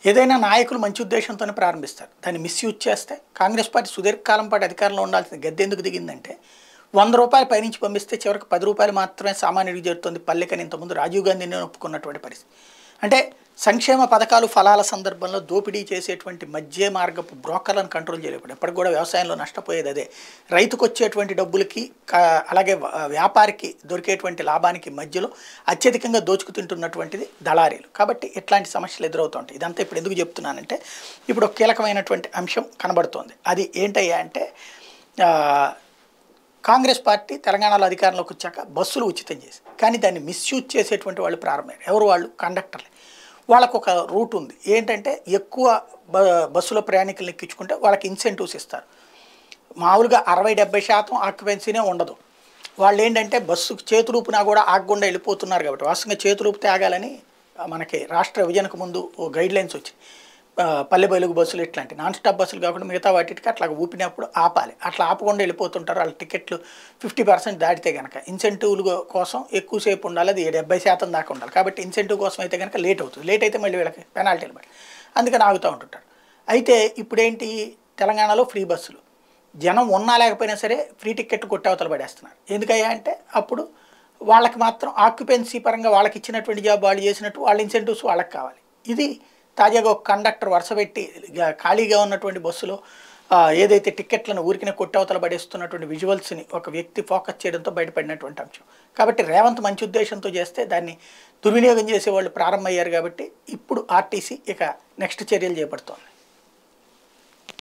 ఏదైనా నాయకులు మంచి ఉద్దేశంతోనే ప్రారంభిస్తారు. దాన్ని మిస్‌యూజ్ చేస్తే కాంగ్రెస్ పార్టీ సుదీర్ఘకాలం పాటు అధికారంలో ఉండాల్సిన గద్దెందుకు దిగిందంటే, ₹100 పైనుంచి పంపిస్తే చివరికి ₹10 మాత్రమే సామాన్యుడికి చేరుతుంది పల్లెకని ఇంతకుముందు రాజీవ్ గాంధీనే ఒప్పుకున్నటువంటి పరిస్థితి. అంటే సంక్షేమ పథకాలు, ఫలాల సందర్భంలో దోపిడీ చేసేటువంటి మధ్య మార్గపు బ్రోకర్‌లను కంట్రోల్ చేయలేకపోయాడు. ఎప్పటికి కూడా వ్యవసాయంలో నష్టపోయేది అదే. రైతుకొచ్చేటువంటి డబ్బులకి అలాగే వ్యాపారికి దొరికేటువంటి లాభానికి మధ్యలో అత్యధికంగా దోచుకు తింటున్నటువంటిది దళారీలు. కాబట్టి ఇట్లాంటి సమస్యలు ఎదురవుతుంటాయి. ఇదంతా ఇప్పుడు ఎందుకు చెప్తున్నానంటే, ఇప్పుడు ఒక కీలకమైనటువంటి అంశం కనబడుతోంది. అది ఏంటయ్యా అంటే కాంగ్రెస్ పార్టీ తెలంగాణలో అధికారంలోకి వచ్చాక బస్సులు ఉచితం చేసి, కానీ దాన్ని మిస్‌యూజ్ చేసేటువంటి వాళ్ళు ప్రారంభమయ్యారు. ఎవరు వాళ్ళు? కండక్టర్లే. వాళ్ళకు ఒక రూట్ ఉంది. ఏంటంటే ఎక్కువ బస్సులో ప్రయాణికులను ఎక్కించుకుంటే వాళ్ళకి ఇన్సెంటివ్స్ ఇస్తారు. మామూలుగా 60-70% ఆక్యుపెన్సీనే ఉండదు. వాళ్ళు ఏంటంటే బస్సుకు చేతులూపినా కూడా ఆగకుండా వెళ్ళిపోతున్నారు కాబట్టి వాస్తవంగా చేతులూపితే ఆగాలని మనకి రాష్ట్ర విభజనకు ముందు గైడ్లైన్స్ వచ్చినాయి. పల్లె వెలుగు బస్సులు ఇట్లాంటి నాన్ స్టాప్ బస్సులు కాకుండా మిగతా వాటికి అట్లా ఊపినప్పుడు ఆపాలి. అట్లా ఆపకుండా వెళ్ళిపోతుంటారు. వాళ్ళ టికెట్లు 50% దాటితే కనుక ఇన్సెంటివ్లు కోసం ఎక్కువసేపు ఉండాలి. అది 70% దాకా ఉండాలి. కాబట్టి ఇన్సెంటివ్ కోసం అయితే కనుక లేట్ అవుతుంది. లేట్ అయితే మళ్ళీ వీళ్ళకి పెనాల్టీలు పడి అందుకని ఆగుతూ ఉంటుంటారు. అయితే ఇప్పుడేంటి, తెలంగాణలో ఫ్రీ బస్సులు జనం ఉన్నా లేకపోయినా సరే ఫ్రీ టికెట్ కొట్టవతలు పడేస్తున్నారు. ఎందుకయ్యా అంటే అప్పుడు వాళ్ళకి మాత్రం ఆక్యుపెన్సీ పరంగా వాళ్ళకి ఇచ్చినటువంటి జాబ్ వాళ్ళు చేసినట్టు వాళ్ళ ఇన్సెంటివ్స్ వాళ్ళకి కావాలి. ఇది తాజాగా ఒక కండక్టర్ వరుసపెట్టి ఖాళీగా ఉన్నటువంటి బస్సులో ఏదైతే టికెట్లను ఊరికినే కొట్టవతల పడేస్తున్నటువంటి విజువల్స్ని ఒక వ్యక్తి ఫోకస్ చేయడంతో బయటపడినటువంటి అంశం. కాబట్టి రేవంత్ మంచి ఉద్దేశంతో చేస్తే దాన్ని దుర్వినియోగం చేసేవాళ్ళు ప్రారంభమయ్యారు. కాబట్టి ఇప్పుడు ఆర్టీసీ ఇక నెక్స్ట్ చర్యలు చేపడుతోంది.